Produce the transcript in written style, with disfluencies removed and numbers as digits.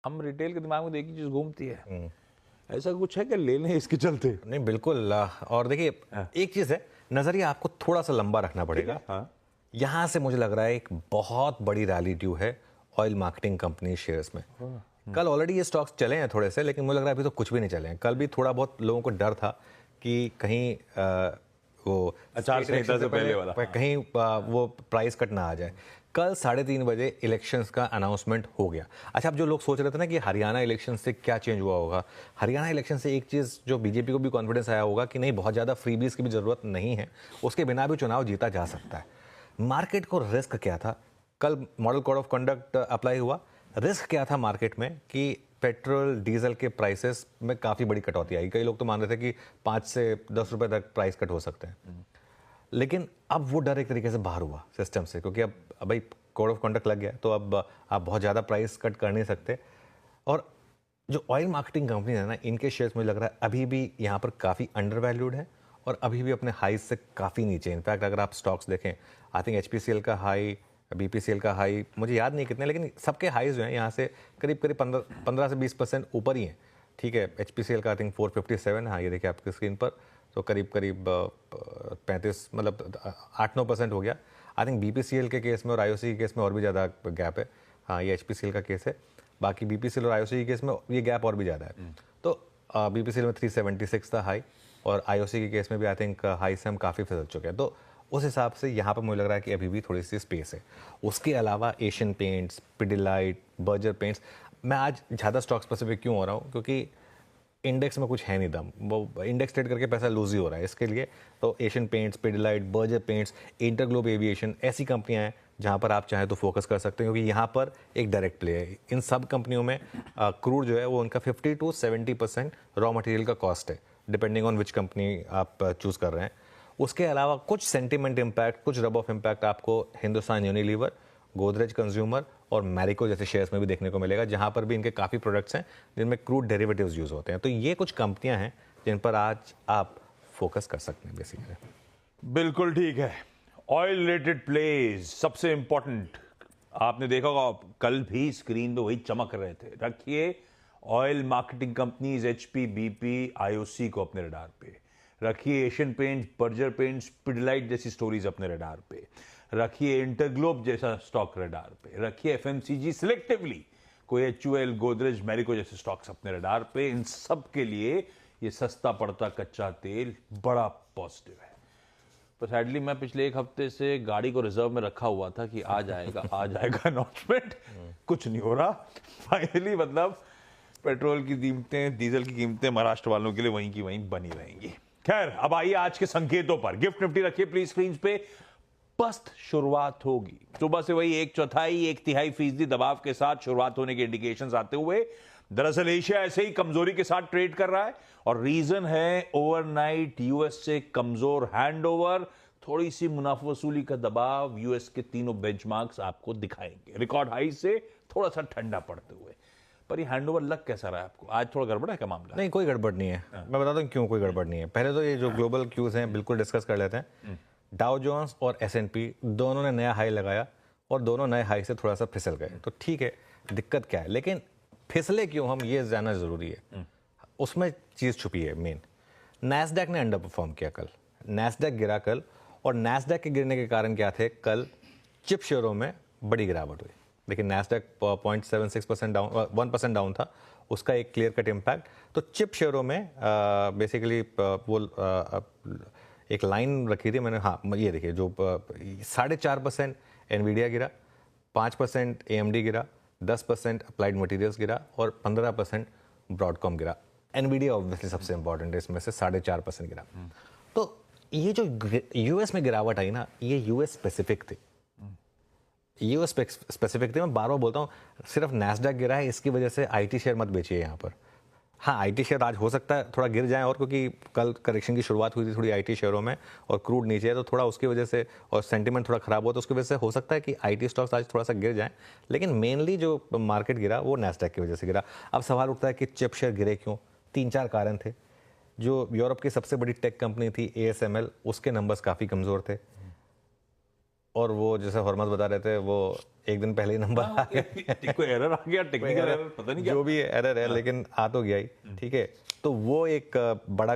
हम रिटेल के दिमाग में देखी चीज घूमती है, ऐसा कुछ है कि लेने इसके चलते? नहीं बिल्कुल। और देखिए एक चीज़ है, नज़रिया आपको थोड़ा सा लंबा रखना पड़ेगा। हाँ। यहाँ से मुझे लग रहा है एक बहुत बड़ी रैली ड्यू है ऑयल मार्केटिंग कंपनी शेयर्स में। कल ऑलरेडी ये स्टॉक्स चले हैं थोड़े से, लेकिन मुझे लग रहा है अभी तो कुछ भी नहीं चले हैं। कल भी थोड़ा बहुत लोगों को डर था कि कहीं वो आचार संहिता से पहले वाला कहीं वो प्राइस कट ना आ जाए। कल 3:30 बजे इलेक्शंस का अनाउंसमेंट हो गया। अच्छा, अब जो लोग सोच रहे थे ना कि हरियाणा इलेक्शन से क्या चेंज हुआ होगा, हरियाणा इलेक्शन से एक चीज़ जो बीजेपी को भी कॉन्फिडेंस आया होगा कि नहीं, बहुत ज़्यादा फ्रीबीज की भी ज़रूरत नहीं है, उसके बिना भी चुनाव जीता जा सकता है। मार्केट को रिस्क क्या था? कल model code of conduct apply हुआ। रिस्क क्या था मार्केट में कि पेट्रोल डीजल के प्राइसेस में काफ़ी बड़ी कटौती आई। कई लोग तो मान रहे थे कि 5 से 10 रुपए तक प्राइस कट हो सकते हैं, लेकिन अब वो डर एक तरीके से बाहर हुआ सिस्टम से, क्योंकि अब भाई कोड ऑफ कंडक्ट लग गया, तो अब आप बहुत ज़्यादा प्राइस कट कर नहीं सकते। और जो ऑयल मार्केटिंग कंपनी है ना, इनके शेयर्स मुझे लग रहा है अभी भी यहाँ पर काफ़ी अंडर वैल्यूड है और अभी भी अपने हाई से काफ़ी नीचे। इनफैक्ट अगर आप स्टॉक्स देखें, आई थिंक HPCL का हाई, BPCL का हाई मुझे याद नहीं कितने, लेकिन सबके हाईज जो हैं यहाँ से करीब करीब 15 से 20% ऊपर ही हैं। ठीक है, HPCL का आई थिंक 457, हाँ ये देखिए आपकी स्क्रीन पर, तो करीब करीब 35 मतलब 8-9% हो गया। आई थिंक BPCL के केस में और IOC के केस में और भी ज़्यादा गैप है। हाँ, ये HPCL का केस है, बाकी BPCL और IOC के केस में ये गैप और भी ज़्यादा है। तो BPCL में 376 था हाई, और IOC के केस में भी आई थिंक हाई से हम काफ़ी फिसल चुके हैं। तो उस हिसाब से यहाँ पर मुझे लग रहा है कि अभी भी थोड़ी सी स्पेस है। उसके अलावा Asian paints, Pidilite, Berger paints, मैं आज ज़्यादा स्टॉक स्पेसिफिक क्यों हो रहा हूँ, क्योंकि इंडेक्स में कुछ है नहीं दम, वो इंडेक्स ट्रेड करके पैसा लूज ही हो रहा है इसके लिए। तो Asian paints, Pidilite, Berger paints, InterGlobe aviation, ऐसी कंपनियां हैं जहां पर आप चाहें तो फोकस कर सकते हैं, क्योंकि यहाँ पर एक डायरेक्ट प्ले है। इन सब कंपनियों में क्रूड जो है वो उनका 50 to 70% रॉ मटेरियल का कॉस्ट है, डिपेंडिंग ऑन विच कंपनी आप चूज कर रहे हैं। उसके अलावा कुछ सेंटिमेंट इम्पैक्ट, कुछ रब ऑफ इम्पैक्ट आपको हिंदुस्तान यूनिलीवर, गोदरेज कंज्यूमर और मैरिको जैसे शेयर्स में भी देखने को मिलेगा, जहां पर भी इनके काफ़ी प्रोडक्ट्स हैं जिनमें क्रूड डेरिवेटिव्स यूज़ होते हैं। तो ये कुछ कंपनियां हैं जिन पर आज आप फोकस कर सकते हैं बेसिकली। बिल्कुल ठीक है। ऑयल रिलेटेड प्लेज सबसे इंपॉर्टेंट, आपने देखा होगा कल भी स्क्रीन पे वही चमक रहे थे। रखिए oil marketing companies HP, BP, IOC को अपने रडार पे रखिए। Asian paints, Berger paints, Pidilite जैसी स्टोरीज अपने रडार पे रखिए। इंटरग्लोब जैसा स्टॉक रडार पे रखिए। FMCG सिलेक्टिवली कोई HUL, गोदरेज, मैरिको जैसे स्टॉक्स अपने रडार पे। इन सब के लिए ये सस्ता पड़ता कच्चा तेल बड़ा पॉजिटिव है। पर सैडली मैं पिछले एक हफ्ते से गाड़ी को रिजर्व में रखा हुआ था कि आ जाएगा अनाउंसमेंट, कुछ नहीं हो रहा। फाइनली मतलब पेट्रोल की कीमतें, डीजल की कीमतें महाराष्ट्र वालों के लिए वहीं की वहीं बनी रहेंगी। खैर, अब आइए आज के संकेतों पर। गिफ्ट निफ्टी रखिए प्लीज स्क्रीन पे। पस्त शुरुआत होगी, सुबह से वही 1/4 1/3% दबाव के साथ शुरुआत होने के इंडिकेशंस आते हुए दरअसल एशिया ऐसे ही कमजोरी के साथ ट्रेड कर रहा है, और रीजन है ओवरनाइट यूएस से कमजोर हैंडओवर। थोड़ी सी मुनाफा वसूली का दबाव यूएस के तीनों बेंचमार्क्स आपको दिखाएंगे रिकॉर्ड हाई से थोड़ा सा ठंडा पड़ते हुए। पर ये हैंडओवर लग कैसा रहा है आपको? आज थोड़ा गड़बड़ है क्या मामला? नहीं, कोई गड़बड़ नहीं है। मैं बताता हूँ क्यों कोई गड़बड़ नहीं है। पहले तो ये जो ग्लोबल क्यूज हैं बिल्कुल डिस्कस कर लेते हैं। डाउ जोन्स और S&P दोनों ने नया हाई लगाया और दोनों नए हाई से थोड़ा सा फिसल गए, तो ठीक है, दिक्कत क्या है, लेकिन फिसले क्यों हम ये जानना जरूरी है। उसमें चीज छुपी है मेन। नैस्डैक ने अंडर परफॉर्म किया कल, नैस्डैक गिरा कल, और नैस्डैक के गिरने के कारण क्या थे? कल चिप शेयरों में बड़ी गिरावट हुई। लेकिन नैस्डैक 0.76% डाउन, 1% डाउन था, उसका एक क्लियर कट इम्पैक्ट। तो चिप शेयरों में बेसिकली वो एक लाइन रखी थी मैंने, हाँ ये देखिए, जो 4.5% एनवीडिया गिरा, 5% AMD गिरा, 10% अप्लाइड मटेरियल्स गिरा और 15% ब्रॉडकॉम गिरा। एनवीडिया ऑब्वियसली सबसे इंपॉर्टेंट है इसमें से, 4.5% गिरा। तो ये जो यूएस में गिरावट आई ना, ये यूएस स्पेसिफिक थी, यूएस स्पेसिफिक थी। मैं बार बार बोलता हूँ, सिर्फ नैस्डैक गिरा है, इसकी वजह से IT शेयर मत बेचिए यहाँ पर। हाँ, IT शेयर आज हो सकता है थोड़ा गिर जाए, और क्योंकि कल करेक्शन की शुरुआत हुई थी थोड़ी IT शेयरों में और क्रूड नीचे है, तो थोड़ा उसकी वजह से, और सेंटीमेंट थोड़ा खराब हुआ, तो उसकी वजह से हो सकता है कि IT स्टॉक्स आज थोड़ा सा गिर जाएं। लेकिन मेनली जो मार्केट गिरा वो नैस्डैक की वजह से गिरा। अब सवाल उठता है कि चिप शेयर गिरे क्यों? 3-4 कारण थे। जो यूरोप की सबसे बड़ी टेक कंपनी थी ASML, उसके नंबर्स काफ़ी कमज़ोर थे। और वो जैसे हरमत बता रहे थे वो एक दिन पहले ही नंबर आ गया, कोई एरर आ गया, टेक्निकल एरर, पता नहीं क्या जो भी एरर है लेकिन आ तो गया ही, ठीक है। तो वो एक बड़ा